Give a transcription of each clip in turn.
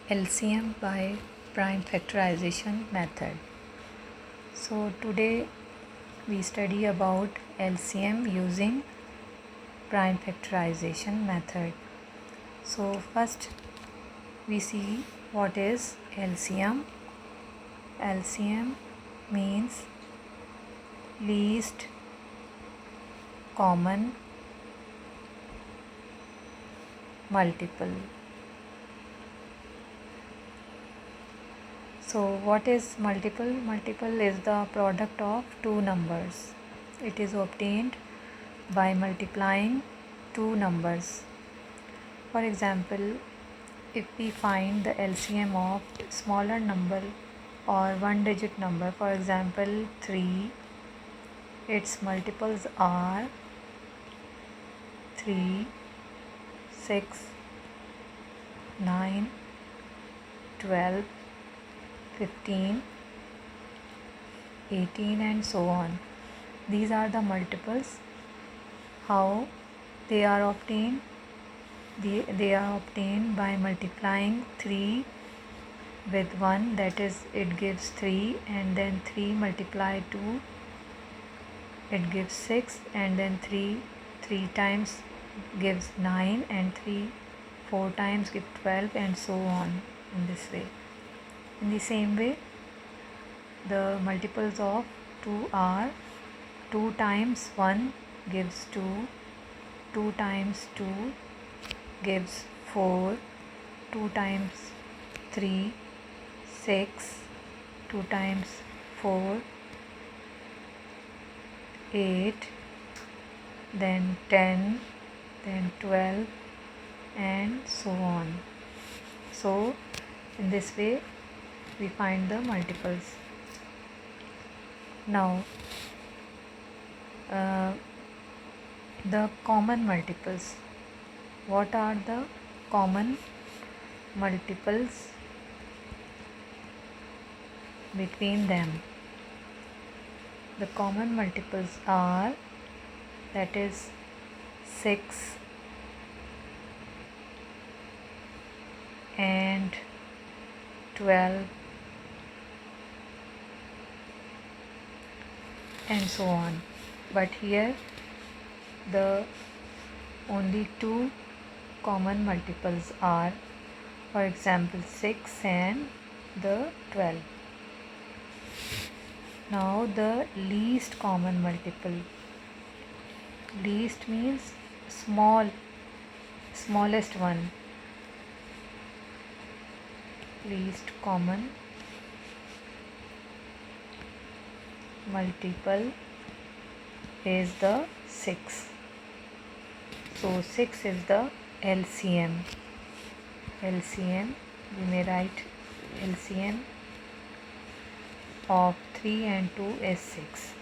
LCM by Prime Factorization method. So today we study about LCM using Prime Factorization method. So first we see what is LCM. LCM means least common multiple. So what is multiple? Multiple is the product of two numbers. It is obtained by multiplying two numbers. For example, if we find the LCM of smaller number or one digit number, for example 3, its multiples are 3, 6, 9, 12, 15, 18 and so on. These are the multiples. How they are obtained? They are obtained by multiplying 3 with 1, that is it gives 3, and then 3 multiply 2, it gives 6, and then 3 times gives 9, and 4 times give 12 and so on in this way. In the same way, the multiples of 2 are 2 times 1 gives 2, 2 times 2 gives 4, 2 times 3, 6, 2 times 4, 8, then 10, then 12 and so on. So in this way we find the multiples. Now the common multiples. What are the common multiples between them? The common multiples are, that is 6 and 12 and so on. But here the only two common multiples are, for example 6 and the 12. Now the least common multiple. Least means smallest one. Least common multiple is the 6. So 6 is the LCM. LCM, we may write LCM of 3 and 2 is 6.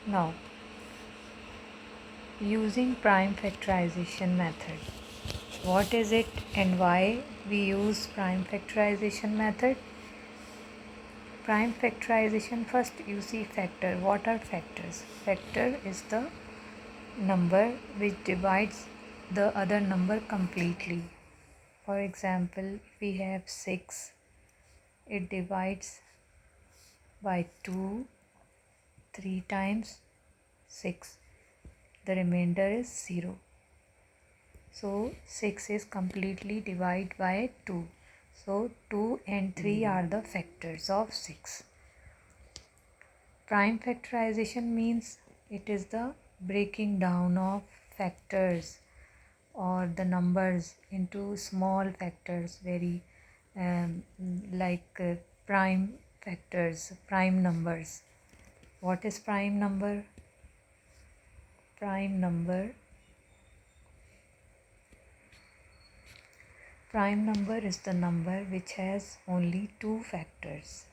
Now, using prime factorization method. What is it and why we use prime factorization method? Prime factorization, first you see factor. What are factors? Factor is the number which divides the other number completely. For example, we have 6, it divides by 2 3 times 6, the remainder is 0. So 6 is completely divided by 2. So 2 and 3 are the factors of 6. Prime factorization means it is the breaking down of factors or the numbers into small factors, very prime factors, prime numbers. What is prime number? Prime number is the number which has only two factors.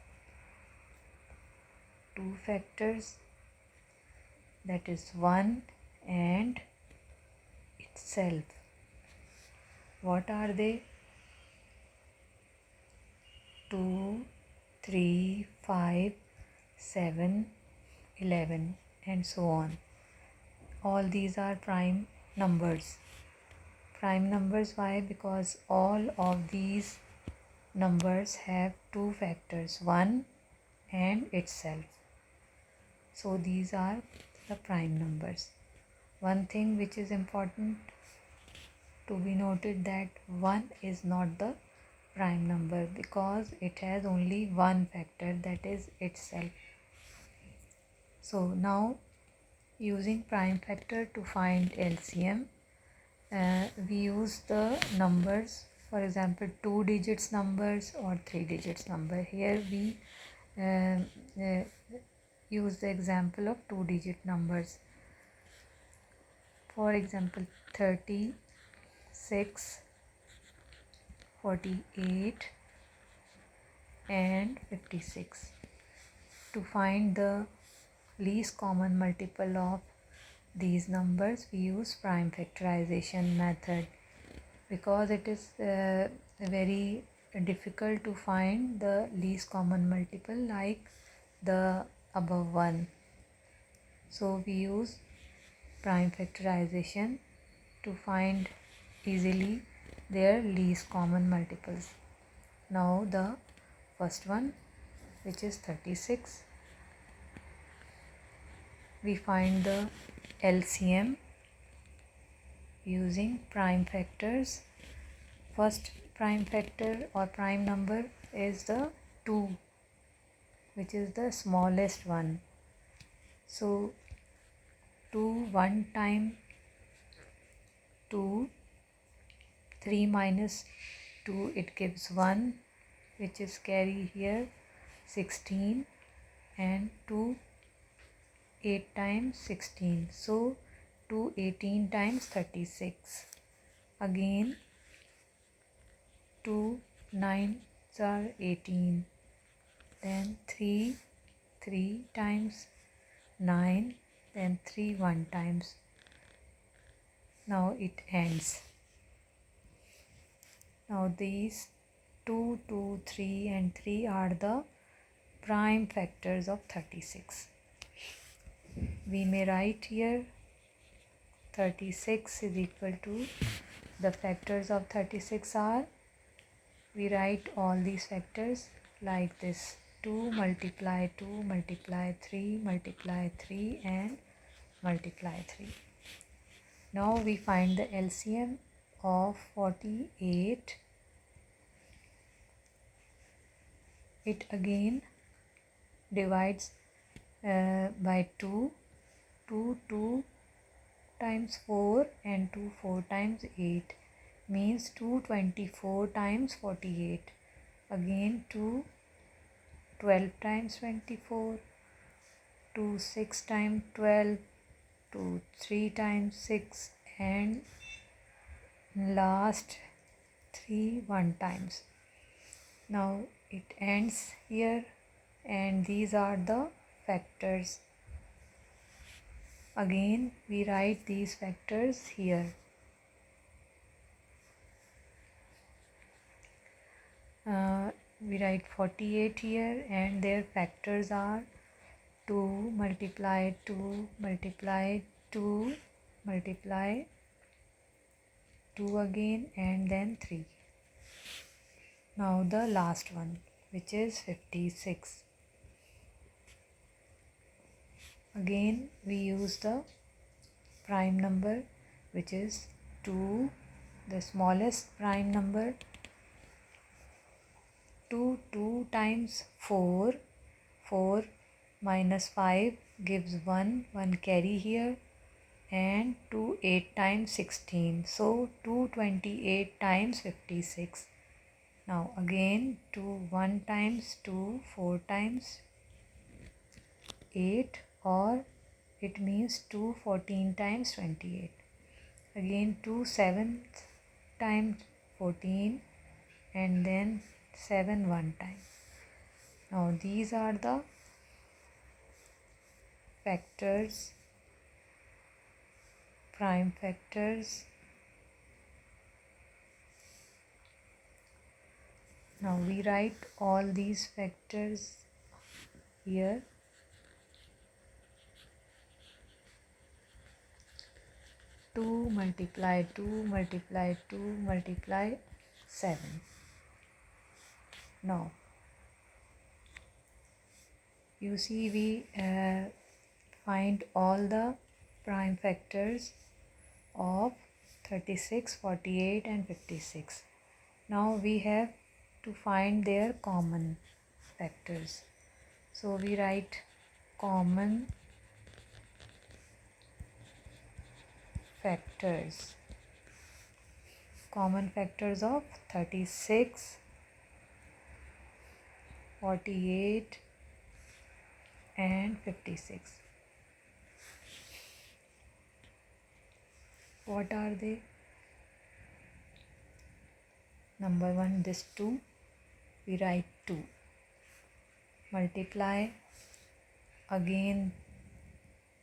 Two factors, that is 1 and itself. What are they? 2, 3, 5, 7, 11 and so on. All these are prime numbers. prime numbers. Why? Because all of these numbers have two factors, 1 and itself. So these are the prime numbers. One thing which is important to be noted, that 1 is not the prime number because it has only one factor, that is itself. So now, using prime factor to find LCM, we use the numbers, for example 2 digits numbers or 3 digits number. Here we uh, uh, use the example of 2 digit numbers. For example 36, 48 and 56. To find the least common multiple of these numbers, we use prime factorization method, because it is very difficult to find the least common multiple like the above one. So we use prime factorization to find easily their least common multiples. Now the first one, which is 36, we find the LCM using prime factors. First prime factor or prime number is the 2, which is the smallest one. So 2 1 time 2, 3 minus 2, it gives 1, which is carry here 16, and 2 8 times 16, so 2 18 times 36. Again 2 9s are 18, then 3 times 9, then 3 1 times. Now it ends. Now these 2 2 3 and 3 are the prime factors of 36. We may write here 36 is equal to, the factors of 36 are, we write all these factors like this: 2 multiply 2 multiply 3 multiply 3 and multiply 3. Now we find the LCM of 48. It again divides by 2. 2 times 4 and 2 4 times 8 means 224 times 48. Again 2 12 times 24, 2 6 times 12, 2 3 times 6, and last 3 1 times. Now it ends here, and these are the factors. Again we write these factors here. We write 48 here, and their factors are 2 multiply 2 multiply 2 multiply 2 again, and then 3. Now the last one, which is 56. Again we use the prime number, which is 2, the smallest prime number. 2 times 4, 4 minus 5 gives 1 carry here, and 2 8 times 16, so 228 times 56. Now again 2 1 times 2 4 times 8, or it means 2 14 times 28. Again 2 7 times 14, and then 7 1 time. Now these are the factors, prime factors. Now we write all these factors here. 2 multiply 2 multiply 2 multiply 7. Now you see we find all the prime factors of 36, 48 and 56. Now we have to find their common factors. So we write common factors. Common factors of 36, 48 and 56. What are they? Number 1, this 2, we write 2. Multiply, again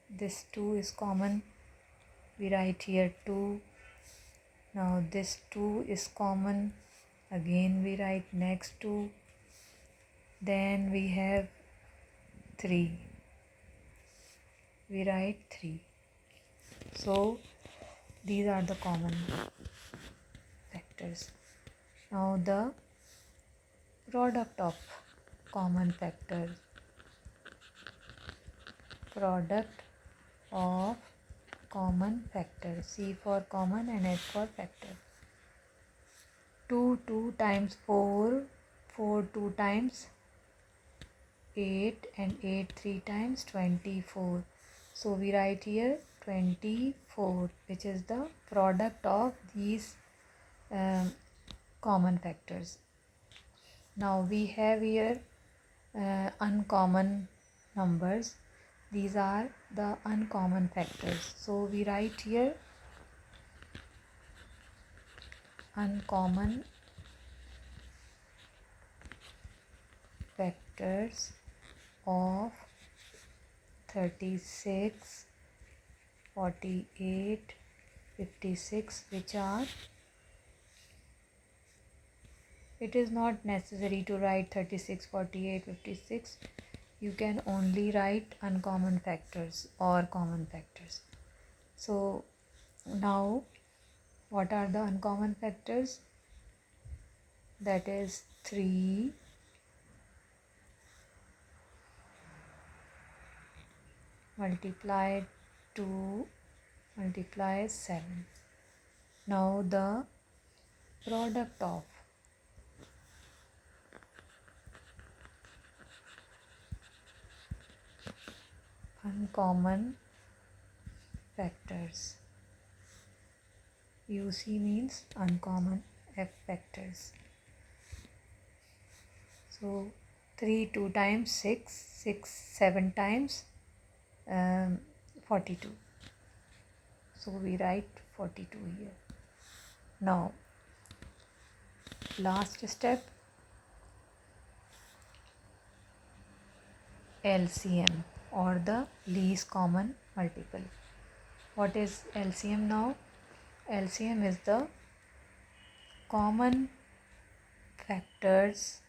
this 2 is common, we write here 2. Now this 2 is common, again we write next 2. Then we have 3, we write 3. So these are the common factors. Now the product of common factors. Product of common factors. C for common and F for factor. 2 times 4, 4 2 times 8 and 8 3 times 24. So we write here 24, which is the product of these common factors. Now we have here uncommon numbers. These are the uncommon factors. So we write here uncommon factors of 36, 48, 56, which are, it is not necessary to write 36, 48, 56. You can only write uncommon factors or common factors. So now what are the uncommon factors? That is 3, multiply 2 multiply 7. Now the product of uncommon factors. UC means uncommon F factors. So 3 2 times 6, 6 7 times 42. So we write 42 here. Now last step, LCM or the least common multiple. What is LCM now? LCM is the common factors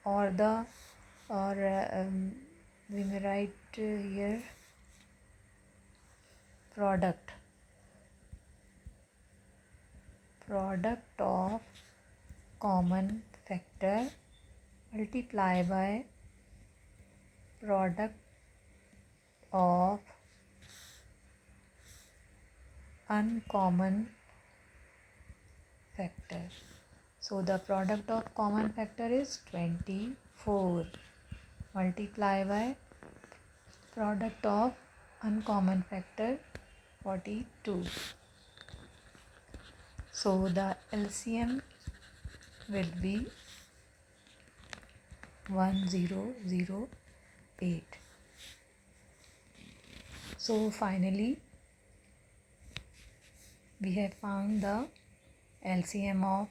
or the we may write here product of common factor multiply by product of uncommon factor. So the product of common factor is 24 multiply by product of uncommon factor 42. So the LCM will be 1008. So finally we have found the LCM of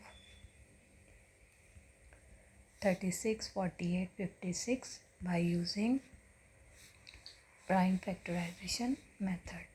36, 48, 56 by using prime factorization method.